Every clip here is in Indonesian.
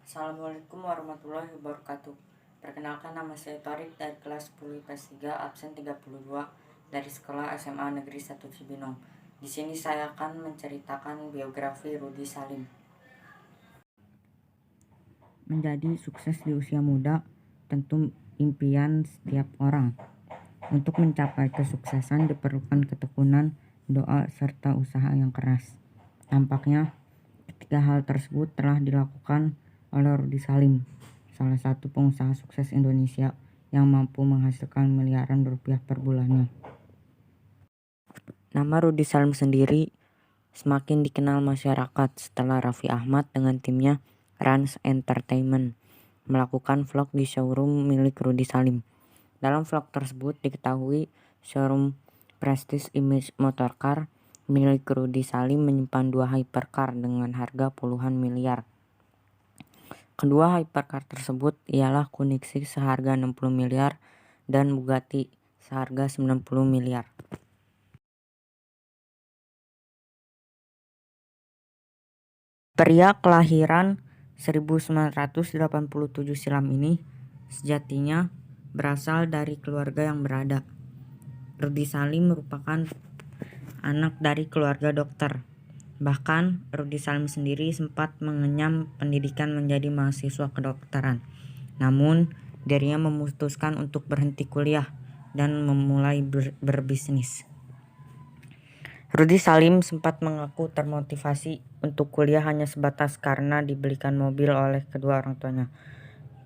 Assalamualaikum warahmatullahi wabarakatuh. Perkenalkan, nama saya Torik dari kelas 10 IPS 3 absen 32 dari sekolah SMA Negeri 1 Cibinong. Di sini saya akan menceritakan biografi Rudy Salim. Menjadi sukses di usia muda tentu impian setiap orang. Untuk mencapai kesuksesan diperlukan ketekunan, doa, serta usaha yang keras. Tampaknya ketiga hal tersebut telah dilakukan oleh Rudy Salim, salah satu pengusaha sukses Indonesia yang mampu menghasilkan miliaran rupiah per bulannya. Nama Rudy Salim sendiri semakin dikenal masyarakat setelah Raffi Ahmad dengan timnya Rans Entertainment melakukan vlog di showroom milik Rudy Salim. Dalam vlog tersebut diketahui showroom Prestige Image Motorcar milik Rudy Salim menyimpan 2 hypercar dengan harga puluhan miliar. Kedua hypercar tersebut ialah Koenigsegg seharga 60 miliar dan Bugatti seharga 90 miliar. Pria kelahiran 1987 silam ini sejatinya berasal dari keluarga yang berada. Rudy Salim merupakan anak dari keluarga dokter. Bahkan Rudy Salim sendiri sempat mengenyam pendidikan menjadi mahasiswa kedokteran. Namun dirinya memutuskan untuk berhenti kuliah dan memulai berbisnis. Rudy Salim sempat mengaku termotivasi untuk kuliah hanya sebatas karena dibelikan mobil oleh kedua orang tuanya.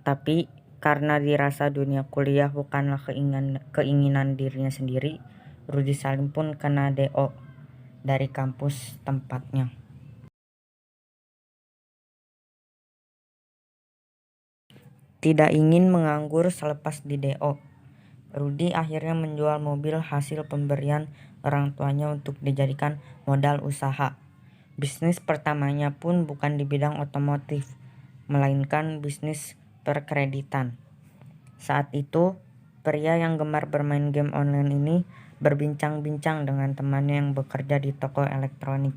Tapi karena dirasa dunia kuliah bukanlah keinginan dirinya sendiri, Rudy Salim pun kena DO dari kampus tempatnya. Tidak ingin menganggur selepas di DO, Rudy akhirnya menjual mobil hasil pemberian orang tuanya untuk dijadikan modal usaha. Bisnis pertamanya pun bukan di bidang otomotif, melainkan bisnis perkreditan. Saat itu, pria yang gemar bermain game online ini berbincang-bincang dengan temannya yang bekerja di toko elektronik.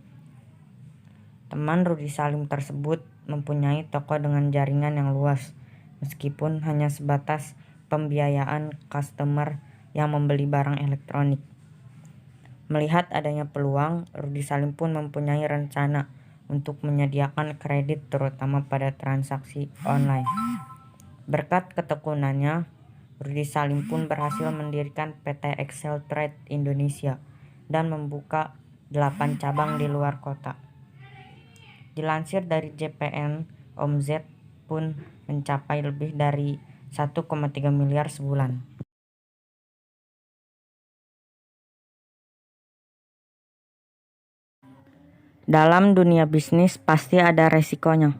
Teman Rudy Salim tersebut mempunyai toko dengan jaringan yang luas, meskipun hanya sebatas pembiayaan customer yang membeli barang elektronik. Melihat adanya peluang, Rudy Salim pun mempunyai rencana untuk menyediakan kredit terutama pada transaksi online. Berkat ketekunannya, Rudy Salim pun berhasil mendirikan PT Excel Trade Indonesia dan membuka 8 cabang di luar kota. Dilansir dari JPN, omzet pun mencapai lebih dari 1,3 miliar sebulan. Dalam dunia bisnis pasti ada resikonya.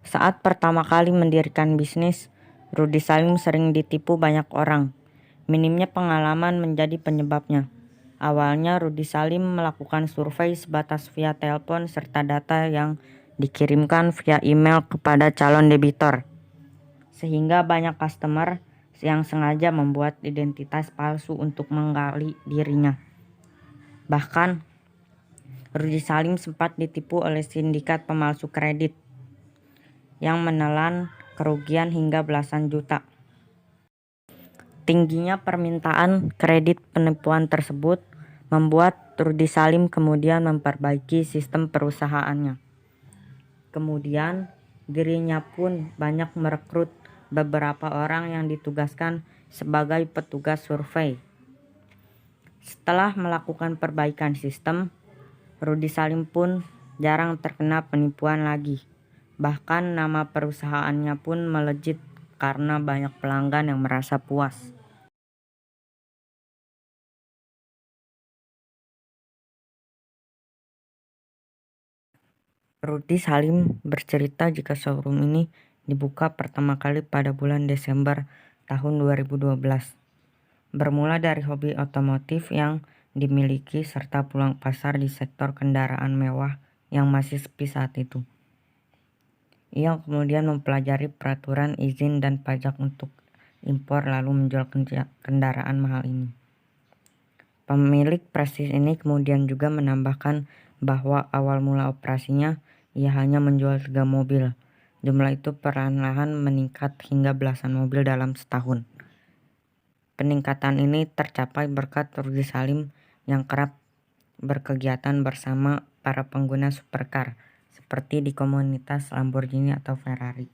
Saat pertama kali mendirikan bisnis, Rudy Salim sering ditipu banyak orang. Minimnya pengalaman menjadi penyebabnya. Awalnya Rudy Salim melakukan survei sebatas via telepon serta data yang dikirimkan via email kepada calon debitor. Sehingga banyak customer yang sengaja membuat identitas palsu untuk menggali dirinya. Bahkan Rudy Salim sempat ditipu oleh sindikat pemalsu kredit yang menelan kerugian hingga belasan juta. Tingginya permintaan kredit penipuan tersebut membuat Rudy Salim kemudian memperbaiki sistem perusahaannya. Kemudian dirinya pun banyak merekrut beberapa orang yang ditugaskan sebagai petugas survei. Setelah melakukan perbaikan sistem, Rudy Salim pun jarang terkena penipuan lagi. Bahkan nama perusahaannya pun melejit karena banyak pelanggan yang merasa puas. Rudy Salim bercerita jika showroom ini dibuka pertama kali pada bulan Desember tahun 2012. Bermula dari hobi otomotif yang dimiliki serta peluang pasar di sektor kendaraan mewah yang masih sepi saat itu. Ia kemudian mempelajari peraturan izin dan pajak untuk impor lalu menjual kendaraan mahal ini. Pemilik Prestige ini kemudian juga menambahkan bahwa awal mula operasinya ia hanya menjual 3 mobil, Jumlah itu perlahan-lahan meningkat hingga belasan mobil dalam setahun. Peningkatan ini tercapai berkat Rudy Salim yang kerap berkegiatan bersama para pengguna supercar, seperti di komunitas Lamborghini atau Ferrari.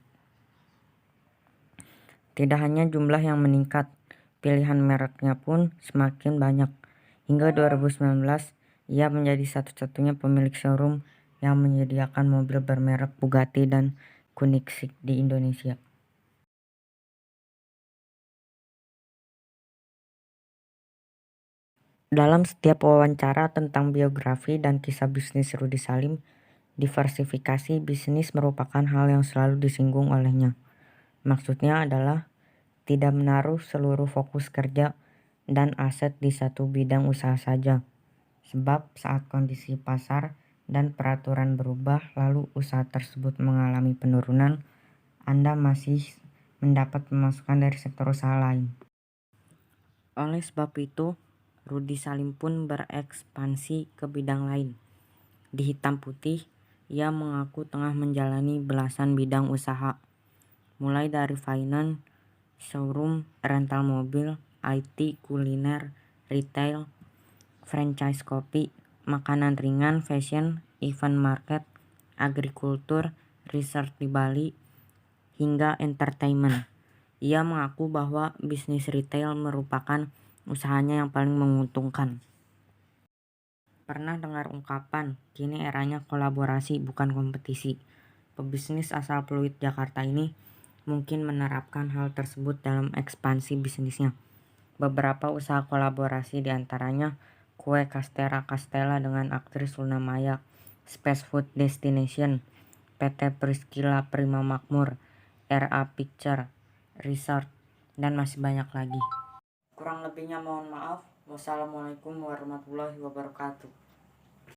Tidak hanya jumlah yang meningkat, pilihan mereknya pun semakin banyak. Hingga 2019, ia menjadi satu-satunya pemilik showroom yang menyediakan mobil bermerek Bugatti dan Koenigsegg di Indonesia. Dalam setiap wawancara tentang biografi dan kisah bisnis Rudy Salim, diversifikasi bisnis merupakan hal yang selalu disinggung olehnya. Maksudnya adalah tidak menaruh seluruh fokus kerja dan aset di satu bidang usaha saja. Sebab saat kondisi pasar dan peraturan berubah lalu usaha tersebut mengalami penurunan, Anda masih mendapat pemasukan dari sektor usaha lain. Oleh sebab itu, Rudy Salim pun berekspansi ke bidang lain. Di hitam putih, ia mengaku tengah menjalani belasan bidang usaha, mulai dari finance, showroom, rental mobil, IT, kuliner, retail, franchise kopi, makanan ringan, fashion, event market, agrikultur, research di Bali, hingga entertainment. Ia mengaku bahwa bisnis retail merupakan usahanya yang paling menguntungkan. Pernah dengar ungkapan, kini eranya kolaborasi bukan kompetisi. Pebisnis asal Pluit Jakarta ini mungkin menerapkan hal tersebut dalam ekspansi bisnisnya. Beberapa usaha kolaborasi diantaranya Kue Castella Castella dengan aktris Luna Maya, Space Food Destination, PT Priscilla Prima Makmur, RA Picture, Resort, dan masih banyak lagi. Kurang lebihnya mohon maaf. Wassalamualaikum warahmatullahi wabarakatuh.